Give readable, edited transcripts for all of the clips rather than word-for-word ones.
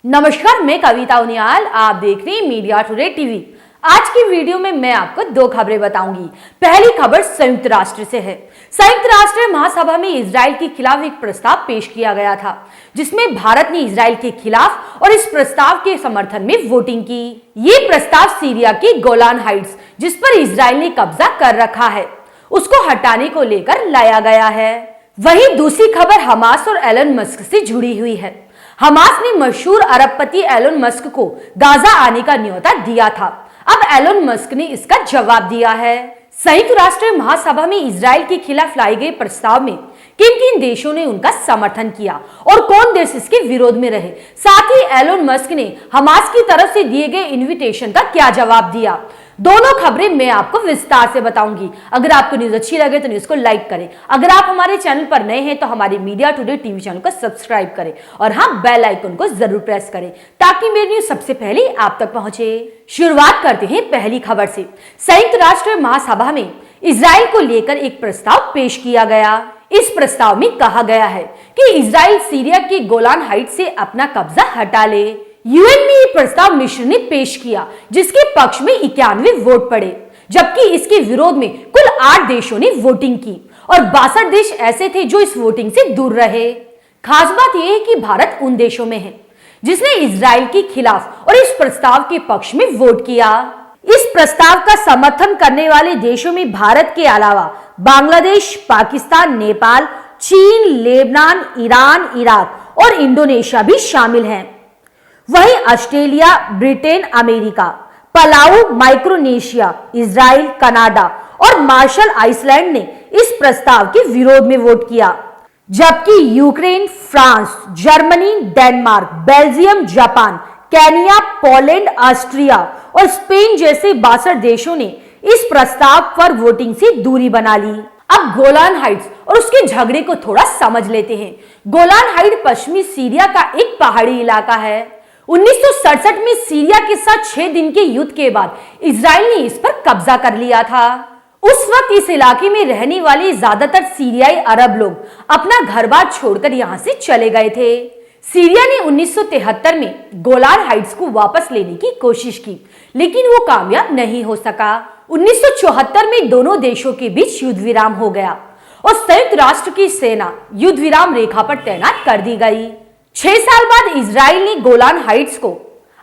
नमस्कार, मैं कविता उनियाल। आप देख रहे हैं मीडिया टुडे टीवी। आज की वीडियो में मैं आपको दो खबरें बताऊंगी। पहली खबर संयुक्त राष्ट्र से है। संयुक्त राष्ट्र महासभा में इजराइल के खिलाफ एक प्रस्ताव पेश किया गया था, जिसमें भारत ने इजराइल के खिलाफ और इस प्रस्ताव के समर्थन में वोटिंग की। ये प्रस्ताव सीरिया के गोलान हाइट्स, जिस पर इजराइल ने कब्जा कर रखा है, उसको हटाने को लेकर लाया गया है। वहीं दूसरी खबर हमास और एलन मस्क से जुड़ी हुई है। हमास ने मशहूर अरबपति एलन मस्क को गाजा आने का न्योता दिया था। अब एलन मस्क ने इसका जवाब दिया है। संयुक्त राष्ट्र महासभा में इजराइल के खिलाफ लाए गए प्रस्ताव में किन किन देशों ने उनका समर्थन किया और कौन देश इसके विरोध में रहे, साथ ही एलन मस्क ने हमास की तरफ से दिए गए इन्विटेशन का क्या जवाब दिया, दोनों खबरें मैं आपको विस्तार से बताऊंगी। अगर आपको न्यूज अच्छी लगे तो न्यूज को लाइक करें। अगर आप हमारे चैनल पर नए हैं तो हमारे मीडिया टुडे टीवी चैनल को सब्सक्राइब करें और हाँ, बेल आइकन को जरूर प्रेस करें ताकि मेरी न्यूज सबसे पहले आप तक पहुंचे। शुरुआत करते हैं पहली खबर से। संयुक्त राष्ट्र महासभा में इजराइल को लेकर एक प्रस्ताव पेश किया गया। इस प्रस्ताव में कहा गया है कि इजराइल सीरिया के गोलान हाइट से अपना कब्जा हटा ले। यूएन में ये प्रस्ताव मिस्र ने पेश किया, जिसके पक्ष में 91 वोट पड़े, जबकि इसके विरोध में कुल 8 देशों ने वोटिंग की और 62 देश ऐसे थे जो इस वोटिंग से दूर रहे। खास बात यह है कि भारत उन देशों में है जिसने इजराइल के खिलाफ और इस प्रस्ताव के पक्ष में वोट किया। इस प्रस्ताव का समर्थन करने वाले देशों में भारत के अलावा बांग्लादेश, पाकिस्तान, नेपाल, चीन, लेबनान, ईरान, इराक और इंडोनेशिया भी शामिल हैं। वहीं Australia, Britain, America, Palau, Micronesia, Israel, Canada और मार्शल आइसलैंड ने इस प्रस्ताव के विरोध में वोट किया, जबकि Ukraine, France, Germany, Denmark, Belgium, Japan, Kenya, Poland, Austria और स्पेन जैसे 62 देशों ने इस प्रस्ताव पर वोटिंग से दूरी बना ली। अब गोलान हाइट्स और उसके झगड़े को थोड़ा समझ लेते हैं। गोलान हाइट पश्चिमी सीरिया का एक पहाड़ी इलाका है। 1967 में सीरिया के साथ 6 दिन के युद्ध के बाद इजराइल ने इस पर कब्जा कर लिया था। उस वक्त इस इलाके में रहने वाले ज्यादातर सीरियाई अरब लोग अपना घर बार छोड़कर यहां से चले गए थे। सीरिया ने 1973 में गोलान हाइट्स को वापस लेने की कोशिश की, लेकिन वो कामयाब नहीं हो सका। 1974 में दोनों देशों के बीच युद्ध विराम हो गया और संयुक्त राष्ट्र की सेना युद्ध विराम रेखा पर तैनात कर दी गई। 6 साल बाद इजराइल ने गोलान हाइट्स को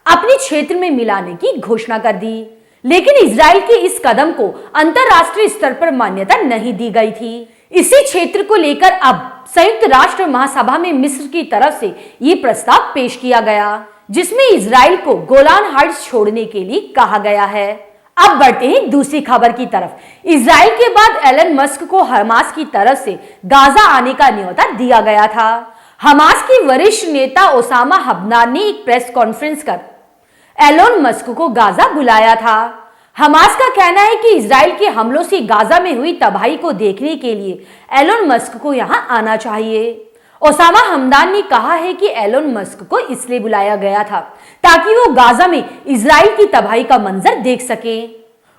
अपने क्षेत्र में मिलाने की घोषणा कर दी, लेकिन इजराइल के इस कदम को अंतरराष्ट्रीय स्तर पर मान्यता नहीं दी गई थी। इसी क्षेत्र को लेकर अब संयुक्त राष्ट्र महासभा में मिस्र की तरफ से ये प्रस्ताव पेश किया गया, जिसमें इजराइल को गोलान हाइट्स छोड़ने के लिए कहा गया है। अब बढ़ते हैं दूसरी खबर की तरफ। इजराइल के बाद एलन मस्क को हमास की तरफ से गाजा आने का न्योता दिया गया था। हमास के वरिष्ठ नेता ओसामा हबनान ने एक प्रेस कॉन्फ्रेंस कर एलन मस्क को गाजा बुलाया था। हमास का कहना है कि इजराइल के हमलों से गाजा में हुई तबाही को देखने के लिए एलन मस्क को यहां आना चाहिए। ओसामा हमदान ने कहा है कि एलन मस्क को इसलिए बुलाया गया था ताकि वो गाजा में इजराइल की तबाही का मंजर देख सके।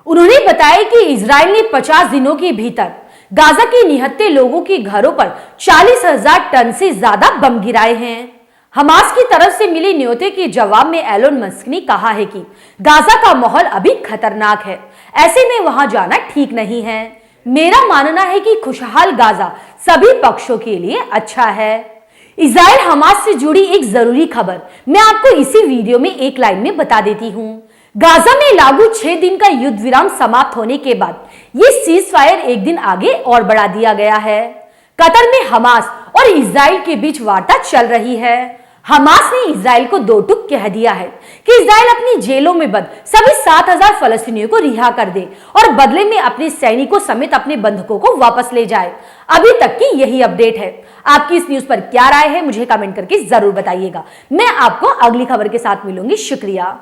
उन्होंने बताया कि इजराइल ने 50 दिनों के भीतर गाजा के निहत्थे लोगों के घरों पर 40,000 टन से ज्यादा बम गिराए हैं। हमास की तरफ से मिले न्योते के जवाब में एलन मस्क ने कहा है कि गाजा का माहौल अभी खतरनाक है, ऐसे में वहां जाना ठीक नहीं है। मेरा मानना है कि खुशहाल गाजा सभी पक्षों के लिए अच्छा है। इजराइल हमास से जुड़ी एक जरूरी खबर मैं आपको इसी वीडियो में एक लाइन में बता देती हूँ। गाजा में लागू 6 दिन का युद्ध विराम समाप्त होने के बाद ये सीज फायर एक दिन आगे और बढ़ा दिया गया है। कतर में हमास और इजराइल के बीच वार्ता चल रही है। हमास ने इजराइल को 2 टूक कह दिया है कि इजराइल अपनी जेलों में बंद सभी 7,000 फलस्तीनियों को रिहा कर दे और बदले में अपने सैनिकों समेत अपने बंधकों को वापस ले जाए। अभी तक की यही अपडेट है। आपकी इस न्यूज पर क्या राय है, मुझे कमेंट करके जरूर बताइएगा। मैं आपको अगली खबर के साथ मिलूंगी। शुक्रिया।